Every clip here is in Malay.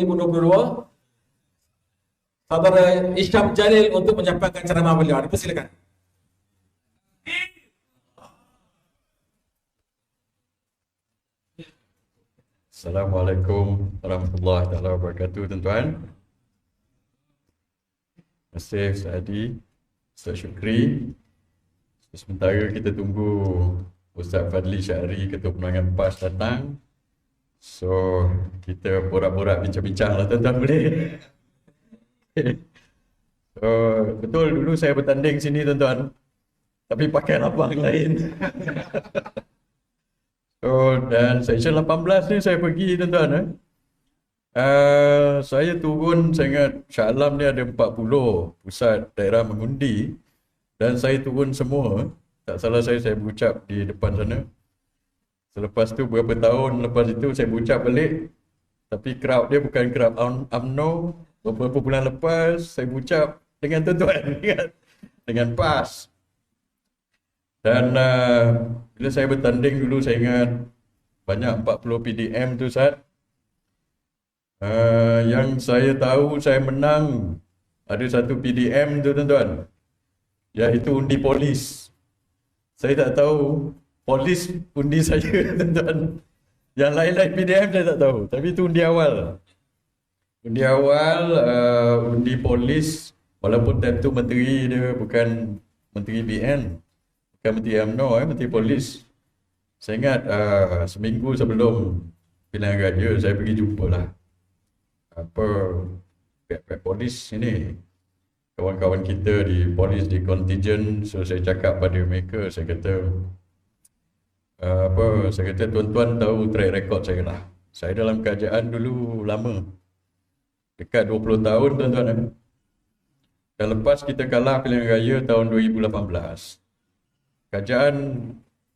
2022, Saudara Isyam Jalil untuk menyampaikan ceramah beliau. Dipersilakan. Assalamualaikum warahmatullahi wabarakatuh, tuan-tuan. Terima kasih Ustaz Adi, Ustaz Syukri. Sementara kita tunggu Ustaz Fadli Syahri, Ketua Penerangan PAS datang. So, kita borak-borak bincang-bincang lah, tuan-tuan, boleh? So, betul dulu saya bertanding sini, tuan-tuan. Tapi pakai lapang lain. So, dan section 18 ni saya pergi, tuan-tuan. Saya turun, saya ingat Shah Alam ni ada 40 pusat daerah mengundi. Dan saya turun semua. Tak salah saya berucap di depan sana. Selepas tu beberapa tahun lepas itu saya berucap balik. Tapi crowd dia bukan crowd UMNO. Beberapa bulan lepas saya berucap dengan tuan-tuan, dengan PAS. Dan bila saya bertanding dulu, saya ingat banyak 40 PDM tu, Ustaz. Yang saya tahu saya menang ada satu PDM tu, tuan-tuan, iaitu undi polis. Saya tak tahu polis undi saya, tuan-tuan. Yang lain-lain PDM saya tak tahu, tapi itu undi awal. Undi awal, undi polis, walaupun time tu menteri dia bukan menteri BN, bukan menteri UMNO, menteri polis. Saya ingat seminggu sebelum pilihan raya saya pergi jumpa lah pihak-pihak polis ini, kawan-kawan kita di polis, di contingent. So saya cakap pada mereka, saya kata tuan-tuan tahu track record saya lah. Saya dalam kerajaan dulu lama, dekat 20 tahun, tuan-tuan. Dan lepas kita kalah pilihan raya tahun 2018, kerajaan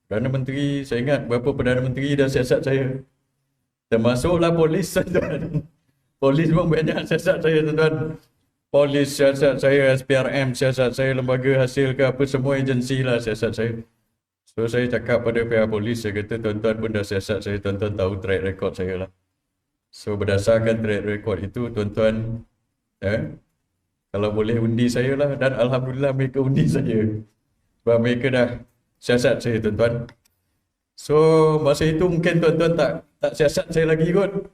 Perdana Menteri, saya ingat berapa Perdana Menteri dah siasat saya, termasuklah polis, tuan-tuan. Polis pun banyak siasat saya, tuan-tuan. Polis siasat saya, SPRM siasat saya, lembaga hasil ke apa, semua agensi lah siasat saya. So saya cakap pada pihak polis, saya kata tuan-tuan pun dah siasat saya, tuan-tuan tahu track record saya lah. So berdasarkan track record itu, tuan-tuan, kalau boleh undi saya lah. Dan Alhamdulillah mereka undi saya, sebab mereka dah siasat saya, tuan-tuan. So masa itu mungkin tuan-tuan tak siasat saya lagi kot.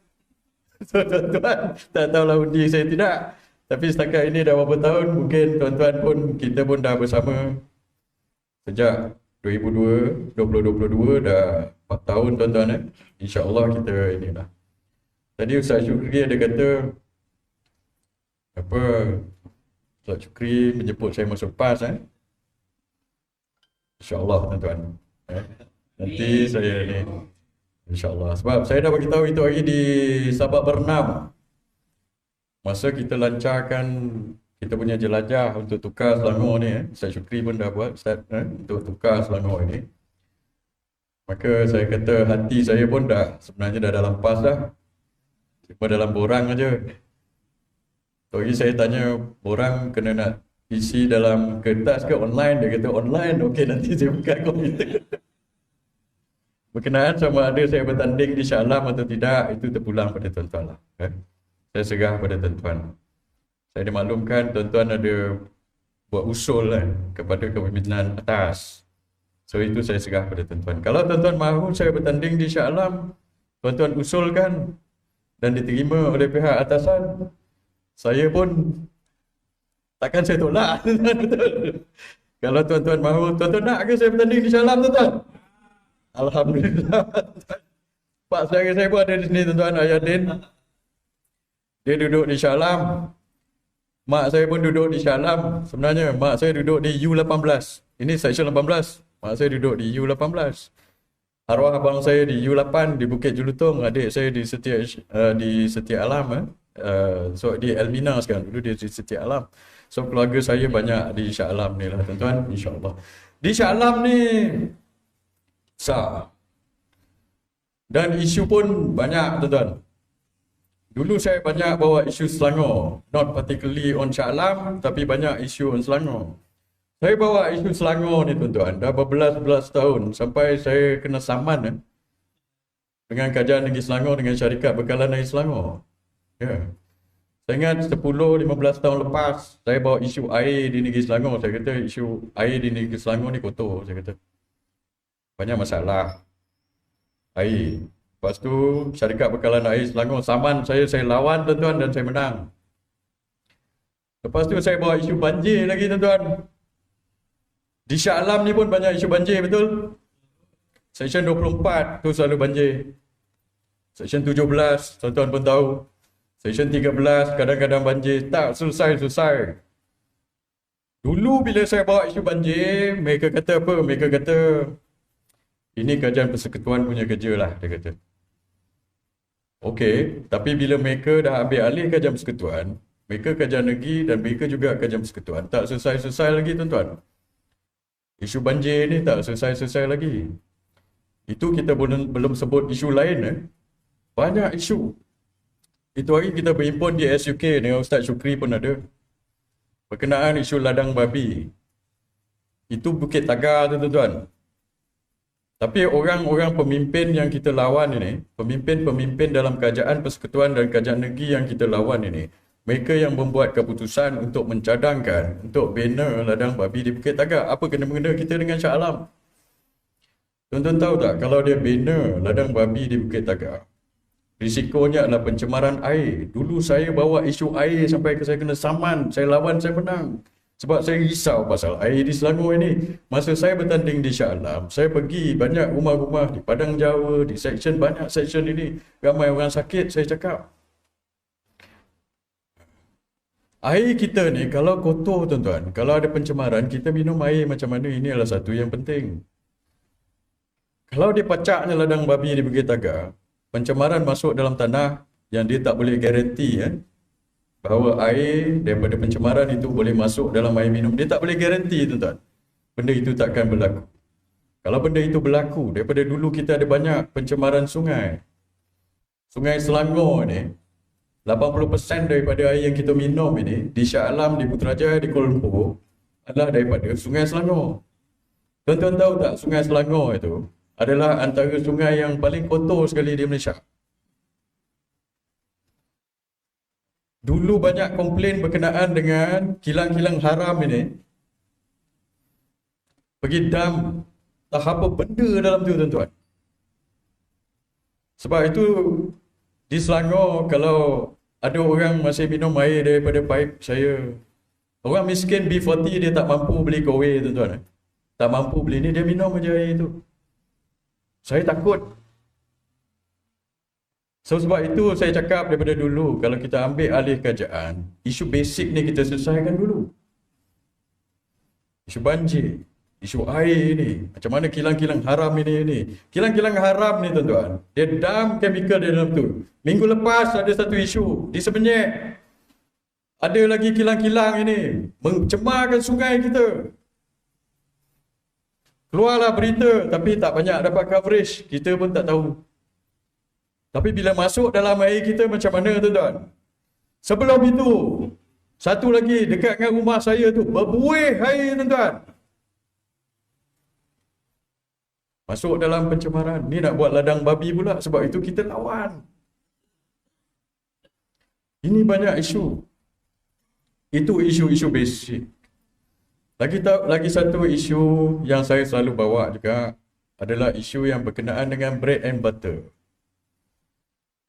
So tuan-tuan tak tahulah undi saya tidak. Tapi setakat ini dah berapa tahun, mungkin tuan-tuan pun, kita pun dah bersama sejak 2022, dah 4 tahun, tuan-tuan. InsyaAllah kita inilah. Tadi Ustaz Syukri ada kata Ustaz Syukri menjemput saya masuk PAS. InsyaAllah, tuan-tuan. Nanti saya ni, InsyaAllah. Sebab saya dah bagi tahu itu hari di Sabak Bernam. Masa kita lancarkan kita punya jelajah untuk tukar Selangor ni, Ustaz Syukri pun dah buat, Ustaz, untuk tukar Selangor ini. Maka saya kata hati saya pun dah, sebenarnya dah dalam PAS dah. Cuma dalam borang aja. Lagi saya tanya borang kena nak isi dalam kertas ke online, dia kata online. Okey, nanti saya buka komputer. Berkenaan sama ada saya bertanding di Shah Alam atau tidak, itu terpulang pada tuan-tuan lah. Saya serah pada tuan-tuan. Saya dimaklumkan tuan-tuan ada buat usul kepada kepimpinan atas. So itu saya serah pada tuan-tuan. Kalau tuan-tuan mahu saya bertanding di Shah Alam, tuan-tuan usulkan dan diterima oleh pihak atasan, saya pun takkan saya tolak. Kalau tuan-tuan mahu, tuan-tuan nak ke saya bertanding di Shah Alam, tuan-tuan? Alhamdulillah. Pak saudara saya pun ada di sini, tuan-tuan. Ayadin, dia duduk di Shah Alam. Mak saya pun duduk di Shah Alam. Sebenarnya mak saya duduk di U18. Ini section 18. Mak saya duduk di U18. Arwah abang saya di U8 di Bukit Jelutong. Adik saya di Setia Alam. So di Elmina sekarang. Dulu dia di Setia Alam. So keluarga saya banyak di Shah Alam ni lah, tuan-tuan. InsyaAllah. Di Shah Alam ni besar. Dan isu pun banyak, tuan-tuan. Dulu saya banyak bawa isu Selangor. Not particularly on Shah Alam, tapi banyak isu on Selangor. Saya bawa isu Selangor ni, tuan-tuan, dah berbelas-belas tahun. Sampai saya kena saman dengan Kerajaan Negeri Selangor, dengan Syarikat Bekalan Air Selangor. Ya. Saya ingat 10-15 tahun lepas, saya bawa isu air di negeri Selangor. Saya kata isu air di negeri Selangor ni kotor. Saya kata banyak masalah air. Lepas tu syarikat bekalan air Selangor saman saya lawan tuan-tuan dan saya menang. Lepas tu saya bawa isu banjir lagi tuan-tuan. Di Shah Alam ni pun banyak isu banjir, betul? Seksyen 24 tu selalu banjir. Seksyen 17 tuan-tuan pun tahu. Seksyen 13 kadang-kadang banjir, tak selesai-selesai. Dulu bila saya bawa isu banjir, mereka kata apa? Mereka kata ini kerajaan persekutuan punya kerja lah, dia kata. Okey, tapi bila mereka dah ambil alih kerajaan persekutuan, mereka kerajaan negeri dan mereka juga kerajaan persekutuan, tak selesai-selesai lagi tuan-tuan. Isu banjir ni tak selesai-selesai lagi. Itu kita belum sebut isu lain. Banyak isu. Itu hari kita berhimpun di SUK dengan Ustaz Syukri pun ada. Berkenaan isu ladang babi. Itu Bukit Tagar tu tuan-tuan. Tapi orang-orang pemimpin yang kita lawan ini, pemimpin-pemimpin dalam kerajaan persekutuan dan kerajaan negeri yang kita lawan ini, mereka yang membuat keputusan untuk mencadangkan, untuk bina ladang babi di Bukit Tagar. Apa kena-mengena kita dengan Shah Alam? Tuan-tuan tahu tak, kalau dia bina ladang babi di Bukit Tagar, risikonya adalah pencemaran air. Dulu saya bawa isu air sampai saya kena saman, saya lawan, saya menang. Sebab saya risau pasal air di Selangor ini. Masa saya bertanding di Shah Alam, saya pergi banyak rumah-rumah di Padang Jawa, di seksyen, banyak seksyen ini. Ramai orang sakit, saya cakap. Air kita ni kalau kotor tuan-tuan, kalau ada pencemaran, kita minum air macam mana, ini adalah satu yang penting. Kalau dia pacaknya ladang babi di Bukit Tagar, pencemaran masuk dalam tanah yang dia tak boleh garanti bahawa air daripada pencemaran itu boleh masuk dalam air minum. Dia tak boleh garanti tuan-tuan. Benda itu takkan berlaku. Kalau benda itu berlaku, daripada dulu kita ada banyak pencemaran sungai. Sungai Selangor ni, 80% daripada air yang kita minum ini di Shah Alam, di Putrajaya, di Kuala Lumpur adalah daripada Sungai Selangor. Tuan-tuan tahu tak, Sungai Selangor itu adalah antara sungai yang paling kotor sekali di Malaysia. Dulu banyak komplain berkenaan dengan kilang-kilang haram ini. Pergi dam, tak apa benda dalam tu tuan-tuan. Sebab itu di Selangor, kalau ada orang masih minum air daripada paip saya, orang miskin B40 dia tak mampu beli kowe tuan-tuan. Tak mampu beli ni, dia minum aja air itu. Saya takut. So sebab itu saya cakap daripada dulu, kalau kita ambil alih kerajaan, isu basic ni kita selesaikan dulu. Isu banjir, isu air ni, macam mana kilang-kilang haram ini. Kilang-kilang haram ni tuan-tuan, dia dam chemical di dalam tu. Minggu lepas ada satu isu di Semenyek. Ada lagi kilang-kilang ini mencemarkan sungai kita. Keluarlah berita, tapi tak banyak dapat coverage. Kita pun tak tahu. Tapi bila masuk dalam air kita macam mana tuan-tuan? Sebelum itu, satu lagi dekat dengan rumah saya tu, berbuih air tuan-tuan. Masuk dalam pencemaran. Ni nak buat ladang babi pula, sebab itu kita lawan. Ini banyak isu. Itu isu-isu basic. Lagi satu isu yang saya selalu bawa juga adalah isu yang berkenaan dengan bread and butter.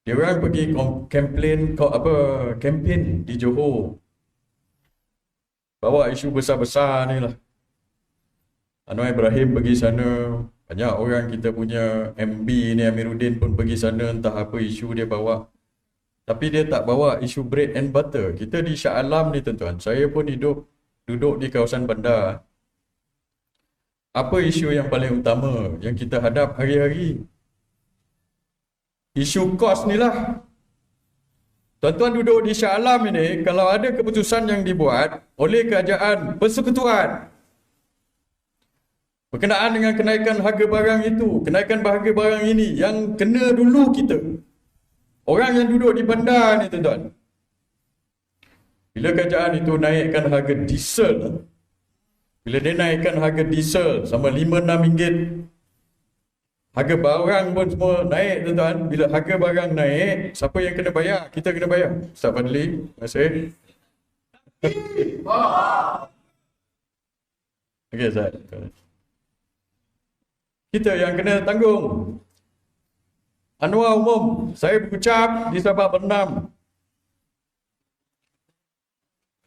Dia orang pergi kempen di Johor. Bawa isu besar-besar ni lah. Anwar Ibrahim pergi sana. Banyak orang kita punya MB ni, Amiruddin pun pergi sana. Entah apa isu dia bawa. Tapi dia tak bawa isu bread and butter. Kita di Shah Alam ni tuan-tuan. Saya pun duduk di kawasan bandar. Apa isu yang paling utama yang kita hadap hari-hari? Isu kos ni lah. Tuan-tuan duduk di Shah Alam ini, kalau ada keputusan yang dibuat oleh kerajaan persekutuan berkenaan dengan kenaikan harga barang itu, kenaikan harga barang ini, yang kena dulu kita. Orang yang duduk di bandar ni tuan-tuan. Bila kerajaan itu naikkan harga diesel, bila dia naikkan harga diesel sama 5-6 ringgit, Harga barang pun semua naik tuan-tuan. Bila harga barang naik, siapa yang kena bayar? Kita kena bayar. Ustaz Fadli, terima kasih. Okey, Ustaz. Kita yang kena tanggung. Anwar umum, saya berucap di Sabah Bernam.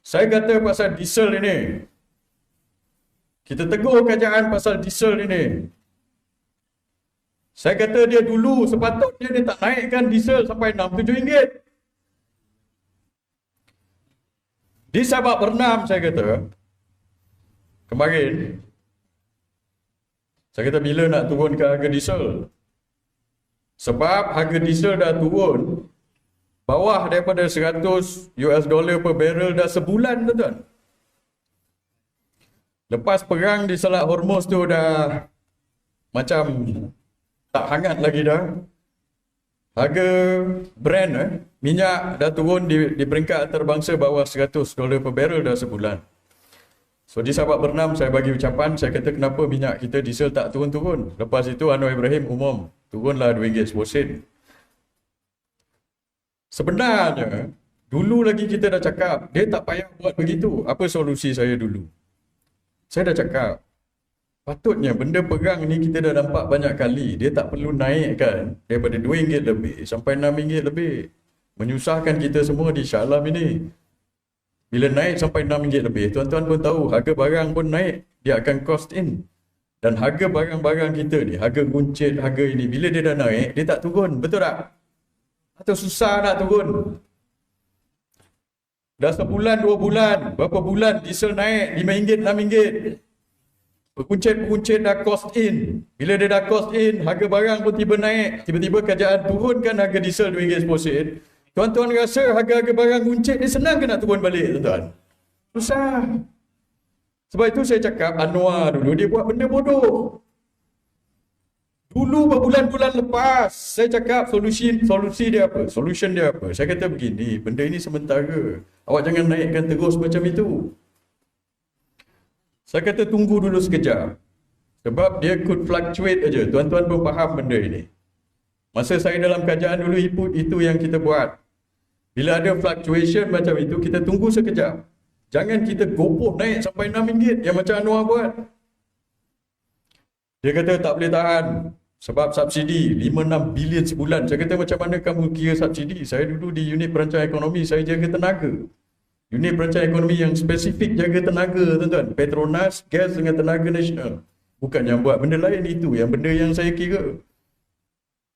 Saya kata pasal diesel ini. Kita tegur kerajaan pasal diesel ini. Saya kata dia dulu sepatutnya dia tak naikkan diesel sampai RM6-7. Di Sabah Bernam saya kata, kemarin, saya kata bila nak turunkan harga diesel? Sebab harga diesel dah turun bawah daripada $100 per barrel dah sebulan, tuan-tuan. Lepas perang di Selat Hormuz tu dah macam tak hangat lagi dah. Harga Brent minyak dah turun di peringkat antarabangsa bawah $100 per barrel dah sebulan. So di Sabah Bernam saya bagi ucapan, saya kata kenapa minyak kita diesel tak turun-turun. Lepas itu Anwar Ibrahim umum, turunlah RM2.10. Sebenarnya dulu lagi kita dah cakap, dia tak payah buat begitu. Apa solusi saya dulu? Saya dah cakap, patutnya benda perang ni kita dah nampak banyak kali. Dia tak perlu naikkan daripada RM2 lebih sampai RM6 lebih. Menyusahkan kita semua di Shah Alam ini. Bila naik sampai RM6 lebih, tuan-tuan pun tahu harga barang pun naik. Dia akan cost in. Dan harga barang-barang kita ni, harga guncit, harga ini, bila dia dah naik, dia tak turun. Betul tak? Atau susah nak turun? Dah sebulan, 2 bulan, berapa bulan diesel naik RM5, RM6. Penguncit dah cost in. Bila dia dah cost in, harga barang pun tiba naik. Tiba-tiba kerajaan turunkan harga diesel RM2.10. Tuan-tuan rasa harga-harga barang guncit ni senang ke nak turun balik, tuan-tuan? Susah. Sebab itu saya cakap Anwar dulu dia buat benda bodoh. Dulu berbulan-bulan lepas saya cakap solusi dia apa? Solution dia apa? Saya kata begini, benda ini sementara. Awak jangan naikkan terus macam itu. Saya kata tunggu dulu sekejap. Sebab dia could fluctuate aja. Tuan-tuan pun faham benda ini. Masa saya dalam kajian dulu itu yang kita buat. Bila ada fluctuation macam itu, kita tunggu sekejap. Jangan kita gopoh naik sampai RM6 yang macam Anwar buat. Dia kata tak boleh tahan sebab subsidi 5-6 bilion sebulan. Saya kata macam mana kamu kira subsidi? Saya dulu di unit perancangan ekonomi, saya jaga tenaga. Unit perancangan ekonomi yang spesifik jaga tenaga, tuan-tuan. Petronas, gas dengan tenaga nasional. Bukan yang buat benda lain itu, yang benda yang saya kira.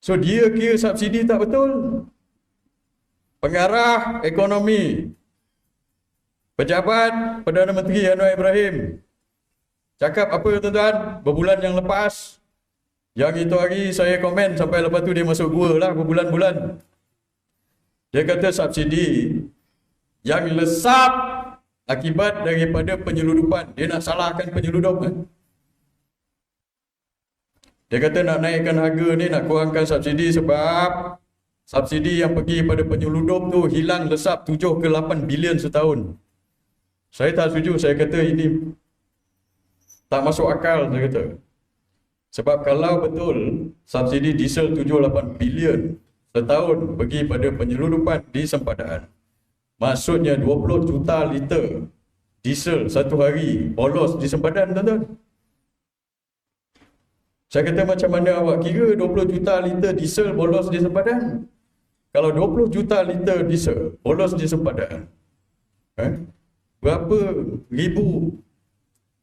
So dia kira subsidi tak betul. Pengarah ekonomi, pejabat Perdana Menteri Anwar Ibrahim cakap apa, tuan-tuan? Berbulan yang lepas. Yang itu hari saya komen sampai lepas tu dia masuk gua lah berbulan-bulan. Dia kata subsidi yang lesap akibat daripada penyeludupan. Dia nak salahkan penyeludup kan? Dia kata nak naikkan harga ni, nak kurangkan subsidi sebab subsidi yang pergi pada penyeludup tu hilang lesap 7 ke 8 bilion setahun. Saya tak setuju. Saya kata ini tak masuk akal, saya kata. Sebab kalau betul subsidi diesel 7-8 bilion setahun pergi pada penyeludupan di sempadan, maksudnya 20 juta liter diesel satu hari bolos di sempadan, tuan-tuan. Saya kata macam mana awak kira 20 juta liter diesel bolos di sempadan? Kalau 20 juta liter diesel bolos di sempadan, berapa ribu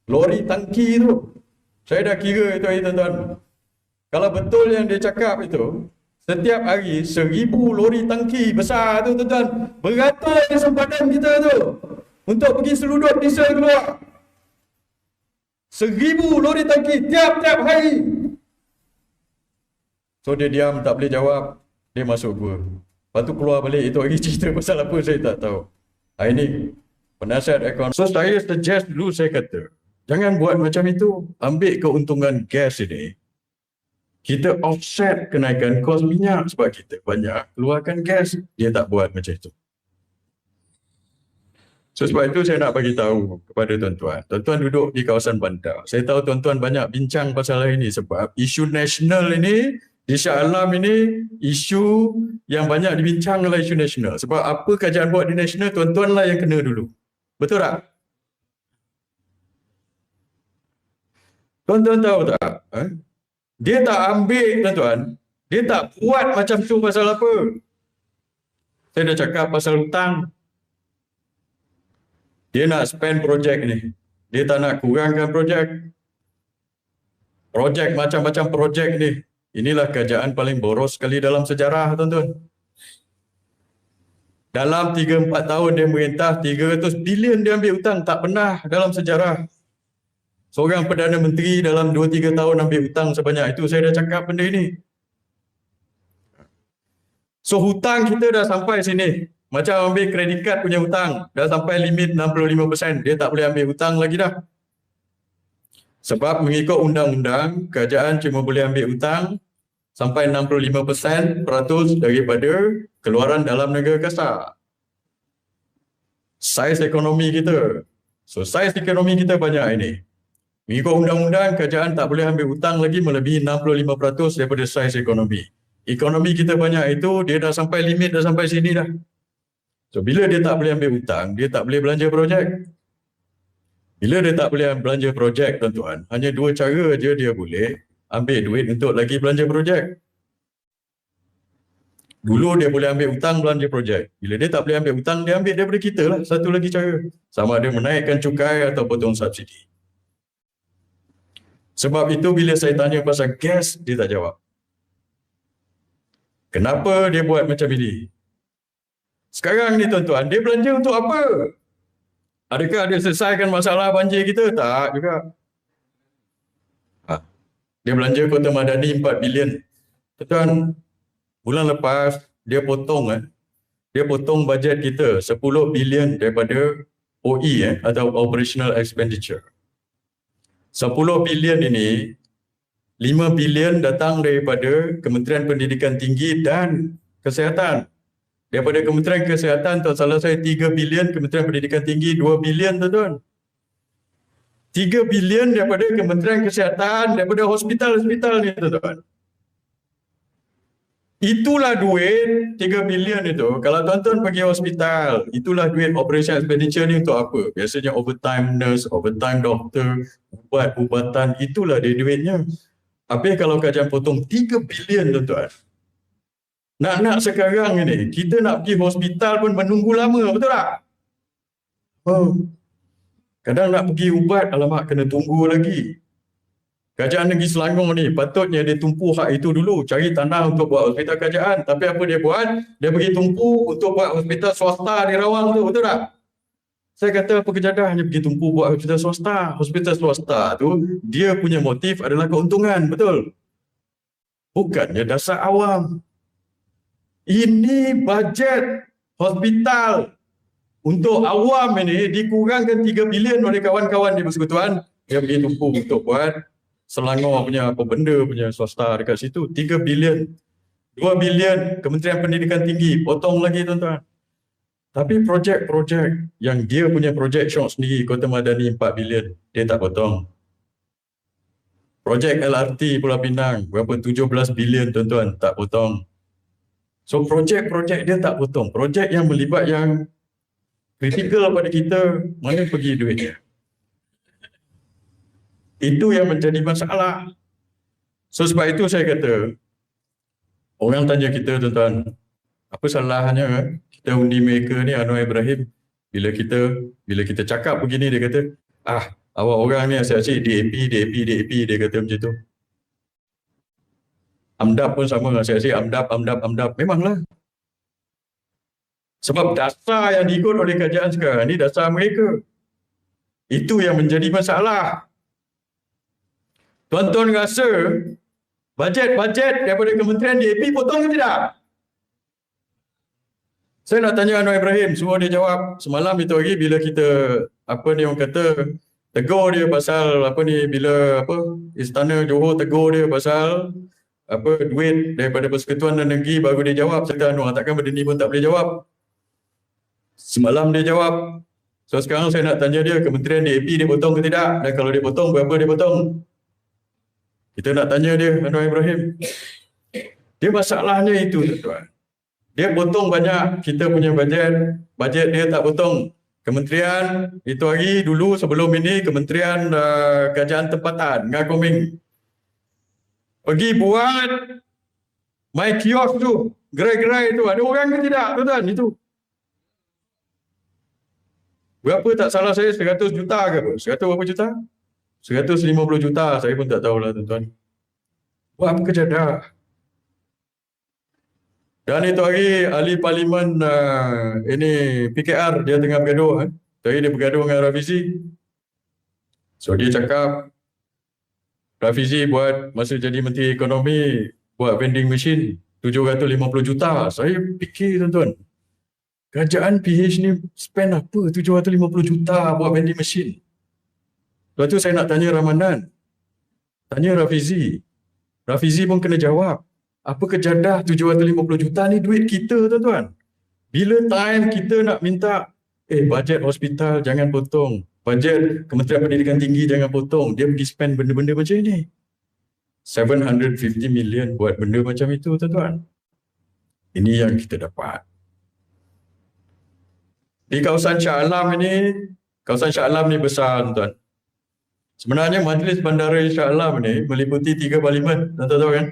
lori tangki tu? Saya dah kira itu hari, tuan-tuan. Kalau betul yang dia cakap itu, setiap hari 1000 lori tangki besar tu, tuan-tuan, beratur di sempadan kita tu untuk pergi seludup diesel keluar. 1000 lori tangki tiap-tiap hari. So dia diam, tak boleh jawab. Dia masuk gua. Lepas tu keluar balik. Itu hari cerita pasal apa saya tak tahu. Hari ni penasihat ekonomi. So saya suggest dulu, saya kata jangan buat macam itu. Ambil keuntungan gas ini, kita offset kenaikan kos minyak sebab kita banyak keluarkan gas. Dia tak buat macam itu. So sebab itu saya nak bagi tahu kepada tuan-tuan. Tuan-tuan duduk di kawasan bandar. Saya tahu tuan-tuan banyak bincang pasal hal ini sebab isu nasional ini di Shah Alam ini isu yang banyak dibincang oleh isu nasional. Sebab apa kerajaan buat di nasional, tuan-tuan lah yang kena dulu. Betul tak? Tuan-tuan tahu tak? Dia tak ambil, tuan-tuan. Dia tak buat macam tu pasal apa? Saya dah cakap pasal hutang. Dia nak spend projek ni. Dia tak nak kurangkan projek. Projek macam-macam projek ni. Inilah kerajaan paling boros sekali dalam sejarah, tuan-tuan. Dalam 3-4 tahun dia merintah, 300 bilion dia ambil hutang. Tak pernah dalam sejarah seorang Perdana Menteri dalam 2-3 tahun ambil hutang sebanyak itu. Saya dah cakap benda ini. So hutang kita dah sampai sini. Macam ambil kredit kad punya hutang. Dah sampai limit 65%. Dia tak boleh ambil hutang lagi dah. Sebab mengikut undang-undang, kerajaan cuma boleh ambil hutang sampai 65% daripada keluaran dalam negara kasar. Saiz ekonomi kita. So saiz ekonomi kita banyak ini. Mengikut undang-undang, kerajaan tak boleh ambil hutang lagi melebihi 65% daripada saiz ekonomi. Ekonomi kita banyak itu, dia dah sampai limit, dah sampai sini dah. So bila dia tak boleh ambil hutang, dia tak boleh belanja projek. Bila dia tak boleh belanja projek, tuan-tuan, hanya dua cara je dia boleh ambil duit untuk lagi belanja projek. Dulu dia boleh ambil hutang belanja projek. Bila dia tak boleh ambil hutang, dia ambil daripada kita lah. Satu lagi cara. Sama ada menaikkan cukai atau potong subsidi. Sebab itu bila saya tanya pasal gas, dia tak jawab. Kenapa dia buat macam ini? Sekarang ni tuan-tuan, dia belanja untuk apa? Adakah dia selesaikan masalah banjir kita? Tak juga. Dia belanja Kota Madani 4 bilion. Tuan-tuan, bulan lepas dia potong bajet kita 10 bilion daripada OE atau Operational Expenditure. 10 bilion ini 5 bilion datang daripada Kementerian Pendidikan Tinggi dan Kesihatan. Daripada Kementerian Kesihatan, tak salah saya 3 bilion, Kementerian Pendidikan Tinggi 2 bilion, tuan-tuan. 3 bilion daripada Kementerian Kesihatan, daripada hospital-hospital ni, tuan-tuan. Itulah duit 3 bilion itu. Kalau tuan-tuan pergi hospital, itulah duit operation expenditure ni untuk apa? Biasanya overtime nurse, overtime doktor, ubat-ubatan, itulah dia duitnya. Habis kalau kerajaan potong 3 bilion, tuan-tuan. Nak sekarang ini, kita nak pergi hospital pun menunggu lama, betul tak? Kadang nak pergi ubat, alamak kena tunggu lagi. Kerajaan Negeri Selangor ni, patutnya dia tumpu hak itu dulu, cari tanah untuk buat hospital kerajaan. Tapi apa dia buat? Dia pergi tumpu untuk buat hospital swasta di Rawang tu, betul tak? Saya kata apa kejadah hanya pergi tumpu buat hospital swasta. Hospital swasta tu, dia punya motif adalah keuntungan, betul? Bukannya dasar awam. Ini bajet hospital untuk awam ini dikurangkan 3 bilion oleh kawan-kawan di Persekutuan. Dia pergi tumpu untuk buat Selangor punya apa benda punya swasta dekat situ. 3 bilion. 2 bilion Kementerian Pendidikan Tinggi. Potong lagi, tuan-tuan. Tapi projek-projek yang dia punya projek syok sendiri, Kota Madani 4 bilion, dia tak potong. Projek LRT Pulau Pinang, berapa 17 bilion, tuan-tuan, tak potong. So projek-projek dia tak potong. Projek yang melibat yang kritikal pada kita, mana pergi duitnya? Itu yang menjadi masalah. So sebab itu saya kata, orang tanya kita, tuan-tuan, apa salahnya kita undi mereka ni, Anwar Ibrahim, bila kita cakap begini, dia kata, awak orang ni asyik-asyik DAP, dia kata macam tu. AMDAP pun sama, asyik-asyik AMDAP. Memanglah. Sebab dasar yang diikut oleh kerajaan sekarang ni dasar mereka. Itu yang menjadi masalah. Tuan-tuan rasa bajet-bajet daripada Kementerian DAP potong ke tidak? Saya nak tanya Anwar Ibrahim, semua dia jawab. Semalam itu lagi bila kita, orang kata, tegur dia pasal, bila Istana Johor tegur dia pasal, duit daripada Persekutuan dan Negeri, baru dia jawab. Saya kata, Anwar, takkan benda ni pun tak boleh jawab? Semalam dia jawab. So sekarang saya nak tanya dia, Kementerian DAP dia potong ke tidak? Dan kalau dia potong, berapa dia potong? Kita nak tanya dia, Anwar Ibrahim. Dia masalahnya itu, tuan-tuan. Dia potong banyak kita punya bajet dia tak potong. Kementerian itu hari dulu sebelum ini Kementerian Kerajaan Tempatan dengan Koming pergi buat my kios tu, gerai-gerai tu, ada orang ke tidak, tuan-tuan? Itu berapa tak salah saya 100 juta ke apa? 100 berapa juta? 150 juta, saya pun tak tahulah, tuan-tuan. Buat apa kejadah? Dan itu hari ahli parlimen ini PKR dia tengah bergaduh. Tadi dia bergaduh dengan Rafizi. So dia cakap Rafizi buat masa jadi Menteri Ekonomi buat vending machine 750 juta. Saya fikir, tuan-tuan, kerajaan PH ni spend apa 750 juta buat vending machine? Lepas tu saya nak tanya Ramadan, tanya Rafizi. Rafizi pun kena jawab. Apa kejadah 750 juta ni duit kita, tuan-tuan. Bila time kita nak minta, bajet hospital jangan potong. Bajet Kementerian Pendidikan Tinggi jangan potong. Dia pergi spend benda-benda macam ini. 750 million buat benda macam itu, tuan-tuan. Ini yang kita dapat. Di kawasan Shah Alam ini, kawasan Shah Alam ni besar, tuan-tuan. Sebenarnya Majlis Bandara Shah Alam ni meliputi 3 parlimen, tuan-tuan tahu kan?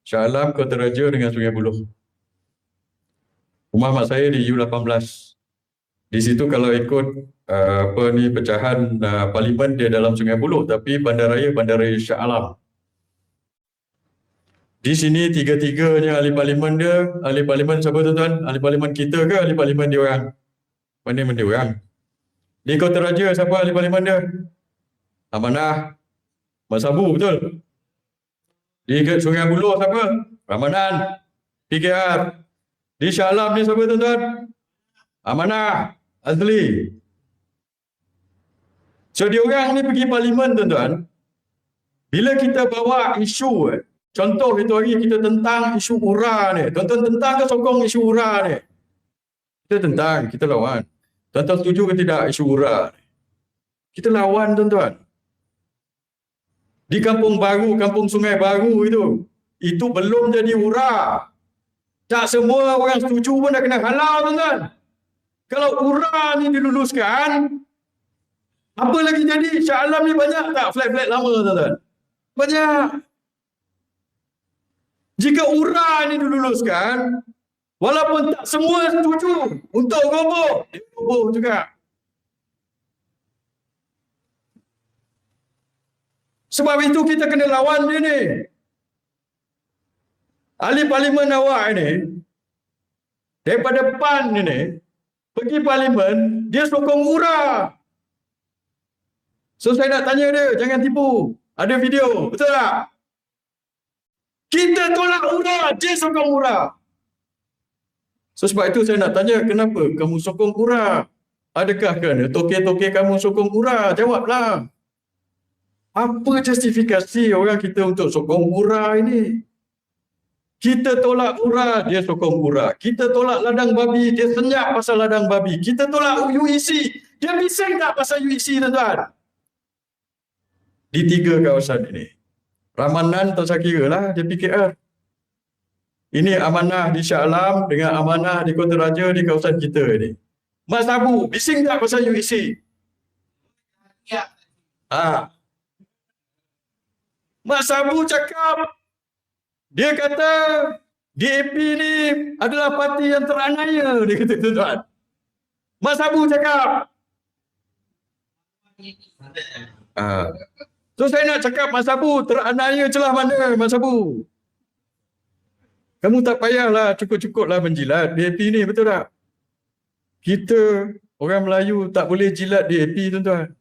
Shah Alam, Kota Raja dengan Sungai Buloh. Rumah mak saya di U18. Di situ kalau ikut pecahan parlimen dia dalam Sungai Buloh, tapi bandaraya Shah Alam. Di sini tiga-tiganya ahli parlimen dia, ahli parlimen siapa, tuan-tuan? Ahli parlimen kita ke ahli parlimen dia orang? Mana dia orang? Di Kota Raja siapa ahli parlimen dia? Amanah Mak Sabu, betul? Di Sungai Buloh siapa? Ramadan, PKR. Di Shah Alam ni siapa, tuan-tuan? Amanah, Azli. So diorang ni pergi parlimen, tuan-tuan. Bila kita bawa isu, contoh itu hari kita tentang isu URA ni. Tuan-tuan tentang ke sokong isu URA ni? Kita tentang, kita lawan. Tuan-tuan setuju ke tidak isu URA ni? Kita lawan, tuan-tuan. Di Kampung Baru, Kampung Sungai Baru itu belum jadi URA. Tak semua orang setuju pun dah kena halau, tuan-tuan. Kalau URA ni diluluskan, apa lagi jadi? Shah Alam ni banyak tak flat-flat lama, tuan-tuan? Banyak. Jika URA ni diluluskan, walaupun tak semua setuju untuk roboh, dia roboh juga. Sebab itu kita kena lawan dia ni. Ahli parlimen awak ni, daripada PAN ni, pergi parlimen, dia sokong URA. So saya nak tanya dia, jangan tipu. Ada video, betul tak? Kita tolak URA, dia sokong URA. So sebab itu saya nak tanya, kenapa kamu sokong URA? Adakah kerana toke-toke kamu sokong URA? Jawablah. Apa justifikasi orang kita untuk sokong URA ini? Kita tolak URA, dia sokong URA. Kita tolak ladang babi, dia senyap pasal ladang babi. Kita tolak UEC, dia bising tak pasal UEC, tuan-tuan? Di 3 kawasan ini. Ramanan tak saya kira lah, dia PKR. Ini amanah di Shah Alam dengan amanah di Kota Raja di kawasan kita ini. Mak Sabu, bising tak pasal UEC? Ya. Mak Sabu cakap, dia kata DAP ni adalah parti yang teranaya, dia kata, tuan-tuan. Mak Sabu cakap. So saya nak cakap Mak Sabu teranaya celah mana, Mak Sabu? Kamu tak payahlah cukup-cukuplah menjilat DAP ni, betul tak? Kita orang Melayu tak boleh jilat DAP, tuan-tuan.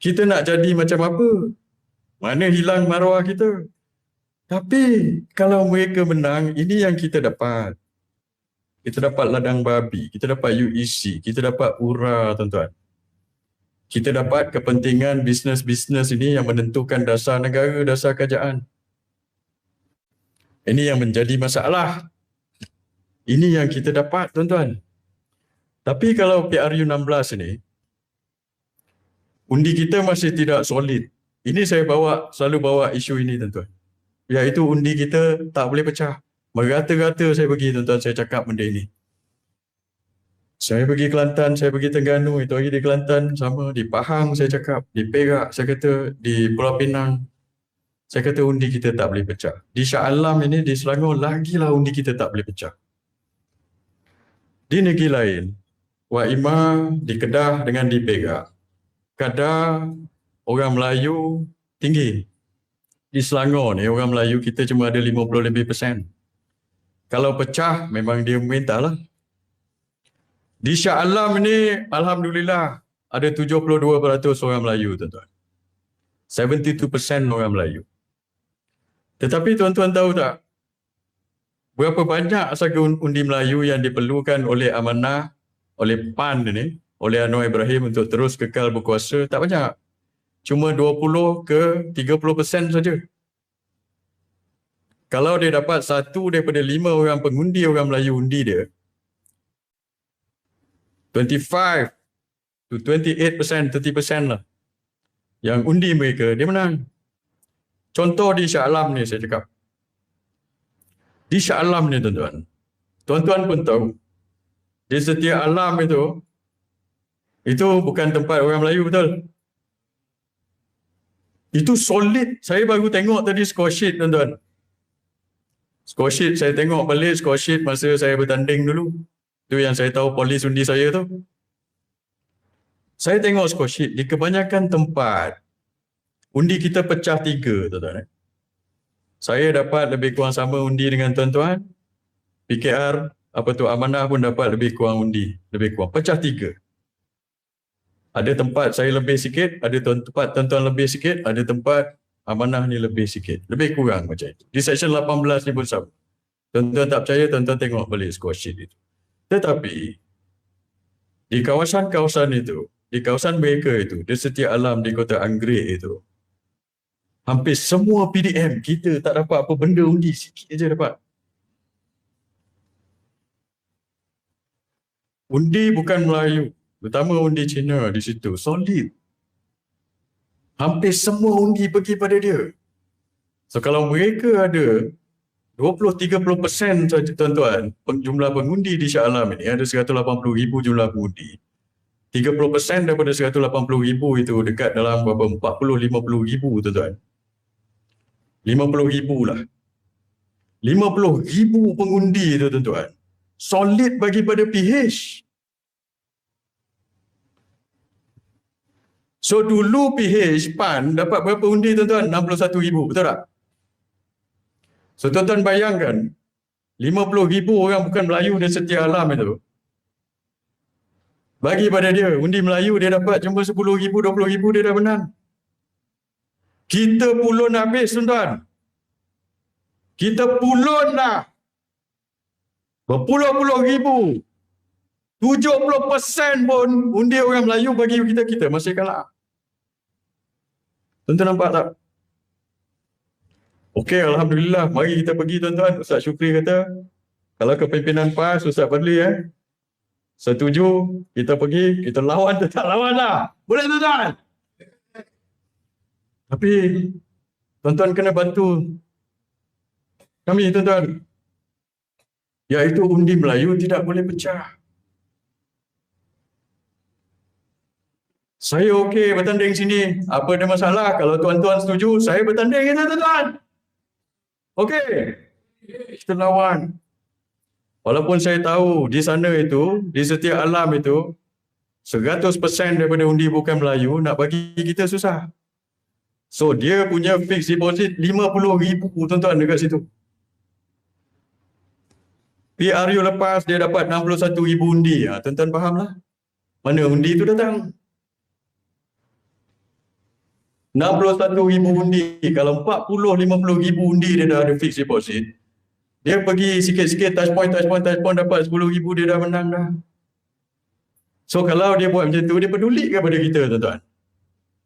Kita nak jadi macam apa? Mana hilang maruah kita? Tapi kalau mereka menang, ini yang kita dapat. Kita dapat ladang babi, kita dapat UEC, kita dapat URA, tuan-tuan. Kita dapat kepentingan bisnes-bisnes ini yang menentukan dasar negara, dasar kerajaan. Ini yang menjadi masalah. Ini yang kita dapat, tuan-tuan. Tapi kalau PRU 16 ni, undi kita masih tidak solid. Ini saya selalu bawa isu ini tuan-tuan. Iaitu undi kita tak boleh pecah. Merata-rata saya pergi tuan-tuan, saya cakap benda ini. Saya pergi Kelantan, saya pergi Terengganu, itu hari di Kelantan sama, di Pahang saya cakap, di Perak saya kata, di Pulau Pinang. Saya kata undi kita tak boleh pecah. Di Shah Alam ini, di Selangor, lagilah undi kita tak boleh pecah. Di negeri lain, Wak Ima di Kedah dengan di Perak, kadar orang Melayu tinggi. Di Selangor ni, orang Melayu kita cuma ada 50 lebih persen. Kalau pecah, memang dia mintalah. Di Shah Alam ni, Alhamdulillah, ada 72% orang Melayu, tuan-tuan. 72% orang Melayu. Tetapi tuan-tuan tahu tak, berapa banyak sahaja undi Melayu yang diperlukan oleh Amanah, oleh PAN ini, oleh Anwar Ibrahim untuk terus kekal berkuasa? Tak banyak. Cuma 20 ke 30% saja. Kalau dia dapat 1 daripada 5 orang pengundi orang Melayu undi dia, 25 to 28%, 30% lah. Yang undi mereka, dia menang. Contoh di Shah Alam ni saya cakap. Di Shah Alam ni tuan-tuan. Tuan-tuan pun tahu. Di setiap alam itu bukan tempat orang Melayu betul. Itu solid. Saya baru tengok tadi score sheet tuan-tuan. Score sheet saya tengok balik score sheet masa saya bertanding dulu. Itu yang saya tahu polis undi saya tu. Saya tengok score sheet. Di kebanyakan tempat, undi kita pecah 3 tuan-tuan. Saya dapat lebih kurang sama undi dengan tuan-tuan. PKR, Amanah pun dapat lebih kurang undi. Lebih kurang. Pecah 3. Ada tempat saya lebih sikit, ada tempat tuan-tuan lebih sikit, ada tempat Amanah ni lebih sikit. Lebih kurang macam itu. Di section 18 ni pun sama. Tuan-tuan tak percaya, tuan-tuan tengok balik score sheet itu. Tetapi, di kawasan-kawasan itu, di kawasan mereka itu, di setiap alam di Kota Anggrek itu, hampir semua PDM kita tak dapat apa benda undi, sikit je dapat. Undi bukan Melayu, terutama undi Cina di situ, solid. Hampir semua undi pergi pada dia. So kalau mereka ada 20-30% saja tuan-tuan, jumlah pengundi di Shah Alam ini ada 180,000 jumlah pengundi. 30% daripada 180,000 itu dekat dalam berapa 40-50,000 tuan-tuan. 50,000 lah. 50,000 pengundi itu tuan-tuan. Solid bagi pada PH. So dulu PH PAN dapat berapa undi tuan-tuan? 61,000, betul tak? So tuan-tuan bayangkan 50,000 orang bukan Melayu di setiap alam itu. Bagi pada dia, undi Melayu dia dapat cuma 10,000, 20,000 dia dah menang. Kita pulun habis tuan-tuan. Kita pulun dah. Berpuluh-puluh ribu. 70% pun undi orang Melayu bagi kita masih kalah. Tuan-tuan nampak tak? Okey, Alhamdulillah. Mari kita pergi tuan-tuan. Ustaz Syukri kata, kalau kepimpinan PAS, Ustaz Fadli setuju, kita pergi, kita lawan, tetap lawan lah. Boleh tuan-tuan? Tapi, tuan-tuan kena bantu kami tuan-tuan. Iaitu undi Melayu tidak boleh pecah. Saya okey bertanding sini. Apa ada masalah? Kalau tuan-tuan setuju, saya bertanding kita tuan-tuan. Okey. Kita lawan. Walaupun saya tahu di sana itu, di setiap alam itu, 100% daripada undi bukan Melayu, nak bagi kita susah. So, dia punya fixed deposit 50,000 tuan-tuan dekat situ. PRU lepas dia dapat 61,000 undi. Tuan-tuan fahamlah. Mana undi itu datang? 61,000 undi. Kalau 40-50,000 undi dia dah ada fixed deposit. Dia pergi sikit-sikit touch point dapat 10,000 dia dah menang dah. So kalau dia buat macam tu, dia peduli ke pada kita tuan-tuan?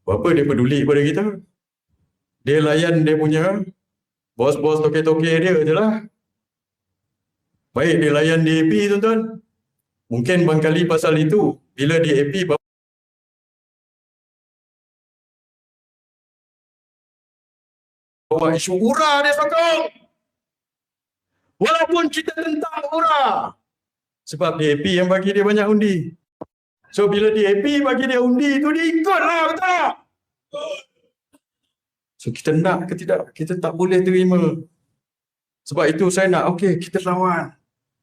Berapa dia peduli pada kita? Dia layan dia punya bos-bos toke-toke dia je lah. Baik dia layan DAP tuan-tuan. Mungkin barangkali pasal itu, bila di AP bawa isu URA dia sokong. Walaupun kita tentang URA. Sebab DAP yang bagi dia banyak undi. So bila DAP bagi dia undi itu dia ikutlah, betul tak? So kita nak ke tidak? Kita tak boleh terima. Sebab itu saya nak, okey, kita lawan.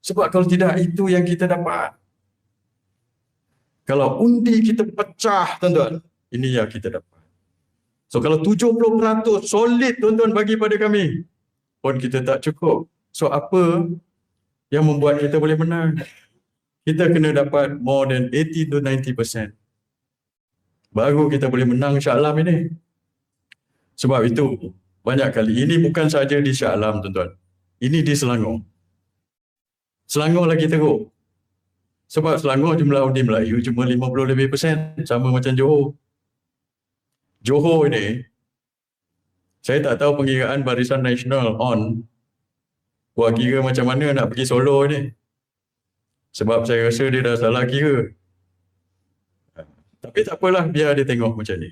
Sebab kalau tidak, itu yang kita dapat. Kalau undi kita pecah, tuan-tuan, ini yang kita dapat. So kalau 70% solid tuan-tuan bagi pada kami, pun kita tak cukup. So apa yang membuat kita boleh menang? Kita kena dapat more than 80 to 90%. Baru kita boleh menang Shah Alam ini. Sebab itu, banyak kali, ini bukan saja di Shah Alam tuan-tuan. Ini di Selangor. Selangor lagi teruk. Sebab Selangor jumlah undi Melayu cuma 50 lebih persen, sama macam Johor. Johor ini, saya tak tahu pengiraan Barisan Nasional on buat kira macam mana nak pergi Solo ni. Sebab saya rasa dia dah salah kira. Tapi tak apalah, biar dia tengok macam ni.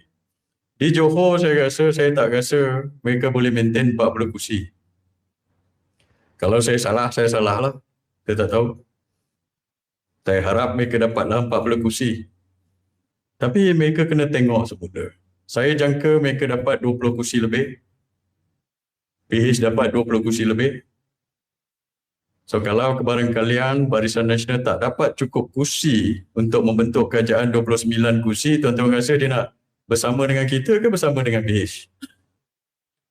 Di Johor saya tak rasa mereka boleh maintain 40 kursi. Kalau saya salah lah. Saya tak tahu. Saya harap mereka dapatlah 40 kursi. Tapi mereka kena tengok semula. Saya jangka mereka dapat 20 kursi lebih. PH dapat 20 kursi lebih. So kalau kebarangkalian Barisan Nasional tak dapat cukup kursi untuk membentuk kerajaan 29 kursi, tuan-tuan rasa dia nak bersama dengan kita ke bersama dengan PH?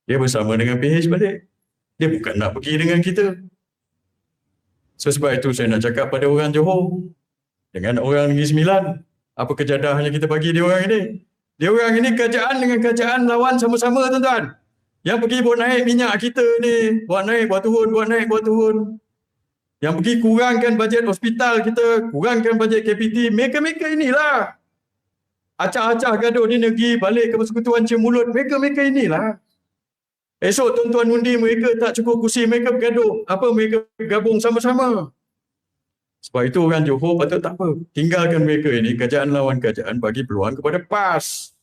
Dia bersama dengan PH balik. Dia bukan nak pergi dengan kita. So sebab itu saya nak cakap pada orang Johor, dengan orang Negeri Sembilan, apa kejadahnya kita bagi dia orang ini? Dia orang ini kerajaan dengan kerajaan lawan sama-sama, tuan-tuan. Yang pergi buat naik minyak kita ni, buat naik, buat turun, buat naik, buat turun. Yang pergi kurangkan bajet hospital kita, kurangkan bajet KPT, mereka-mereka inilah. Acah-acah gaduh di negeri, balik ke persekutuan cium mulut, mereka-mereka inilah. Esok tuan-tuan undi mereka tak cukup kursi, mereka bergaduh. Apa mereka gabung sama-sama? Sebab itu orang Johor patut tak apa. Tinggalkan mereka ini, kerajaan lawan kerajaan, bagi peluang kepada PAS.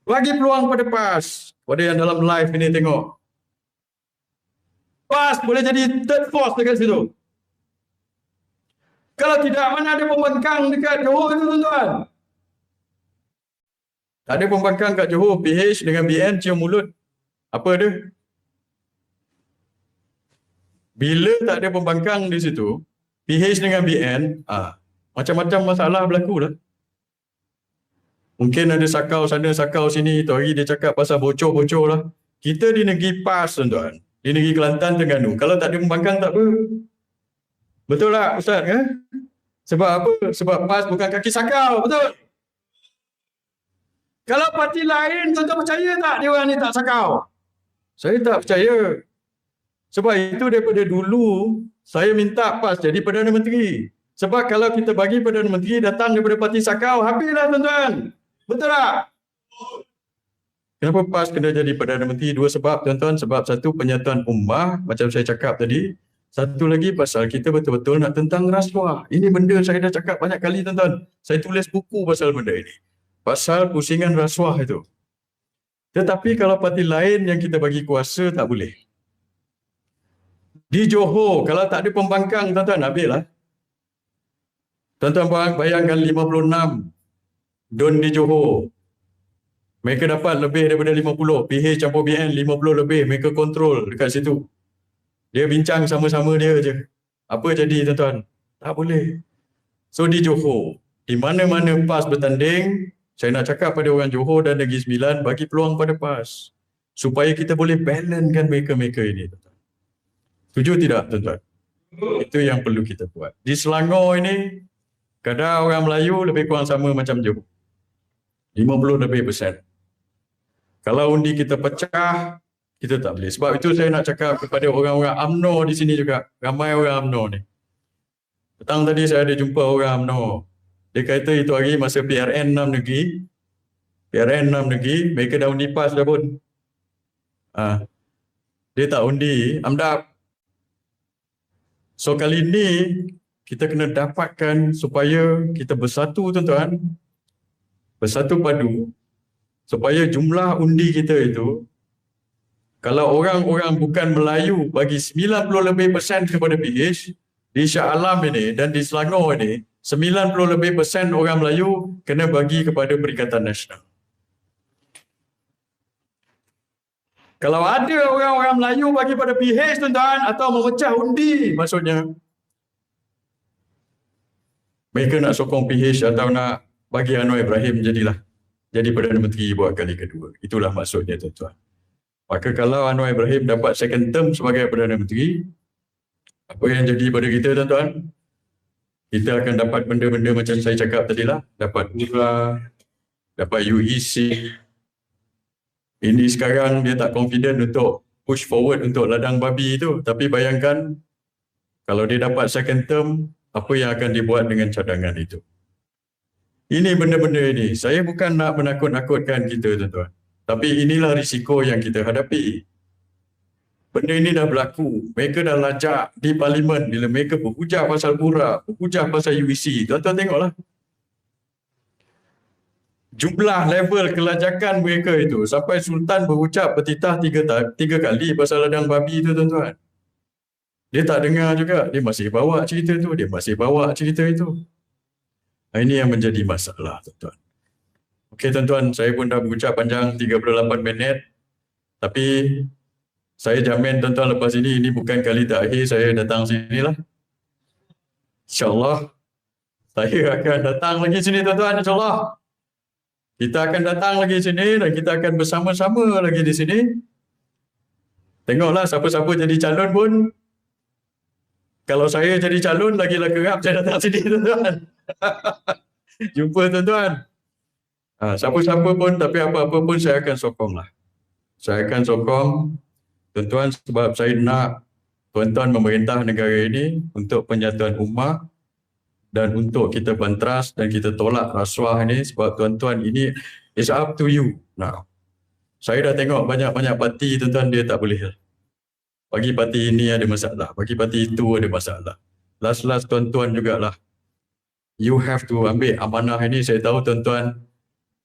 Bagi peluang kepada PAS. Pada yang dalam live ini tengok. PAS boleh jadi third force dekat situ. Kalau tidak, mana ada pembangkang dekat Johor itu, tuan-tuan? Tak ada pembangkang kat Johor, PH dengan BN cium mulut. Apa dia? Bila tak ada pembangkang di situ, PH dengan BN, macam-macam masalah berlaku lah. Mungkin ada sakau sana, sakau sini. Itu hari dia cakap pasal bocor-bocor lah. Kita di negeri PAS, tuan-tuan. Di negeri Kelantan, Terengganu. Kalau tak ada pembangkang, tak apa. Betul tak, Ustaz? Kan? Sebab apa? Sebab PAS bukan kaki sakau. Betul? Kalau parti lain, tuan-tuan percaya tak dia orang ni tak sakau? Saya tak percaya. Sebab itu daripada dulu, saya minta PAS jadi Perdana Menteri. Sebab kalau kita bagi Perdana Menteri datang daripada parti sakau, habislah, tuan-tuan. Betul tak? Kenapa PAS kena jadi Perdana Menteri? Dua sebab, tuan-tuan. Sebab satu, penyatuan ummah, macam saya cakap tadi. Satu lagi, pasal kita betul-betul nak tentang rasuah. Ini benda saya dah cakap banyak kali, tuan-tuan. Saya tulis buku pasal benda ini. Pasal pusingan rasuah itu. Tetapi kalau parti lain yang kita bagi kuasa, tak boleh. Di Johor, kalau tak ada pembangkang, tuan-tuan, habislah. Tuan-tuan bayangkan 56 don di Johor. Mereka dapat lebih daripada 50. PH campur BN 50 lebih. Mereka kontrol dekat situ. Dia bincang sama-sama dia je. Apa jadi, tuan-tuan? Tak boleh. So di Johor, di mana-mana PAS bertanding, saya nak cakap pada orang Johor dan Negeri Sembilan, bagi peluang pada PAS. Supaya kita boleh balancekan mereka-mereka ini, tuan-tuan. Setuju tidak, tuan-tuan? Itu yang perlu kita buat. Di Selangor ini, kadar orang Melayu lebih kurang sama macam Johor. 50 lebih persen. Kalau undi kita pecah, kita tak boleh. Sebab itu saya nak cakap kepada orang-orang UMNO di sini juga. Ramai orang UMNO ni. Petang tadi saya ada jumpa orang UMNO. Dia kata itu hari masa PRN 6 negeri. PRN 6 negeri, mereka dah undi PAS dah pun. Dia tak undi AMDAP. So kali ni, kita kena dapatkan supaya kita bersatu tuan-tuan, bersatu padu, supaya jumlah undi kita itu, kalau orang-orang bukan Melayu bagi 90 lebih persen kepada PH, di Shah Alam ini dan di Selangor ini, 90 lebih persen orang Melayu kena bagi kepada Perikatan Nasional. Kalau ada orang-orang Melayu bagi pada PH tuan-tuan atau memecah undi, maksudnya mereka nak sokong PH atau nak bagi Anwar Ibrahim jadi Perdana Menteri buat kali kedua. Itulah maksudnya tuan-tuan. Maka kalau Anwar Ibrahim dapat second term sebagai Perdana Menteri, apa yang jadi pada kita tuan-tuan? Kita akan dapat benda-benda macam saya cakap tadi lah. Dapat URA, dapat UEC. Ini sekarang dia tak confident untuk push forward untuk ladang babi itu. Tapi bayangkan kalau dia dapat second term, apa yang akan dibuat dengan cadangan itu. Ini benda-benda ini. Saya bukan nak menakut-nakutkan kita tuan-tuan. Tapi inilah risiko yang kita hadapi. Benda ini dah berlaku. Mereka dah lajak di parlimen bila mereka berhujah pasal URA, berhujah pasal UEC. Tuan-tuan tengoklah. Jumlah level kelajakan mereka itu sampai Sultan berucap bertitah tiga kali pasal ladang babi itu tuan-tuan. Dia tak dengar juga. Dia masih bawa cerita tu. Dia masih bawa cerita itu. Ini yang menjadi masalah tuan-tuan. Okey tuan-tuan, saya pun dah berucap panjang 38 minit. Tapi saya jamin tuan-tuan lepas ini bukan kali terakhir saya datang sini lah. InsyaAllah saya akan datang lagi sini tuan-tuan, insyaAllah. Kita akan datang lagi sini dan kita akan bersama-sama lagi di sini. Tengoklah siapa-siapa jadi calon pun. Kalau saya jadi calon, lagilah kerap saya datang sini tuan-tuan. Jumpa tuan-tuan. Siapa-siapa pun, tapi apa-apa pun saya akan sokong lah. Saya akan sokong tuan-tuan sebab saya nak tuan-tuan memerintah negara ini untuk penyatuan ummah dan untuk kita bantras dan kita tolak rasuah ini sebab tuan-tuan ini it's up to you. Now, saya dah tengok banyak-banyak parti tuan-tuan dia tak boleh. Bagi parti ini ada masalah, bagi parti itu ada masalah. Last tuan-tuan jugalah. You have to ambil amanah ini. Saya tahu tuan-tuan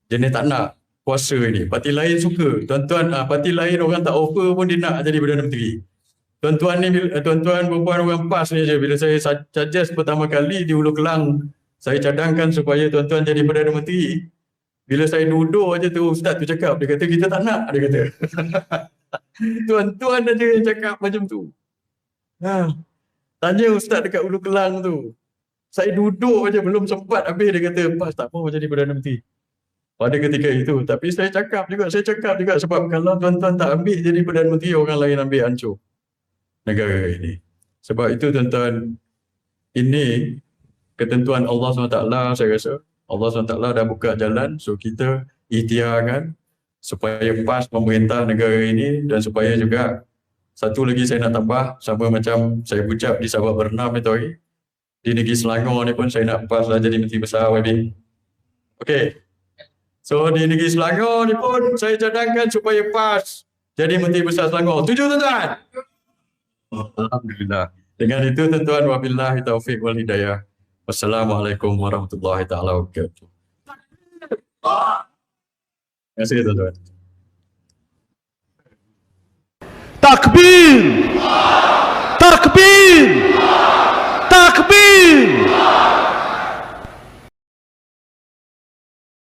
jenis tak nak kuasa ini. Parti lain suka. Tuan-tuan, parti lain orang tak offer pun dia nak jadi Perdana Menteri. Tuan-tuan ni, tuan-tuan perempuan orang PAS ni je. Bila saya suggest pertama kali di Hulu Kelang, saya cadangkan supaya tuan-tuan jadi Perdana Menteri. Bila saya duduk aja tu, Ustaz tu cakap, dia kata kita tak nak, dia kata. Tuan-tuan aja yang cakap macam tu. Tanya Ustaz dekat Hulu Kelang tu. Saya duduk aja belum sempat habis dia kata, PAS tak mau jadi Perdana Menteri. Pada ketika itu. Tapi saya cakap juga sebab kalau tuan-tuan tak ambil jadi Perdana Menteri, orang lain ambil hancur negara ini. Sebab itu tuan-tuan, ini ketentuan Allah SWT, saya rasa. Allah SWT dah buka jalan, so kita ikhtiarkan supaya PAS memerintah negara ini dan supaya juga satu lagi saya nak tambah, sama macam saya ucap di Sabah Bernam itu hari, di negeri Selangor ni pun saya nak PAS lah jadi Menteri Besar YB. Okey. So di negeri Selangor ni pun saya cadangkan supaya PAS jadi Menteri Besar Selangor. Setuju tuan-tuan? Alhamdulillah. Dengan itu tuan-tuan, wabillahi taufiq wal hidayah. Wassalamualaikum warahmatullahi taala wabarakatuh. Terima kasih tuan-tuan. Takbir! Takbir! Takbir!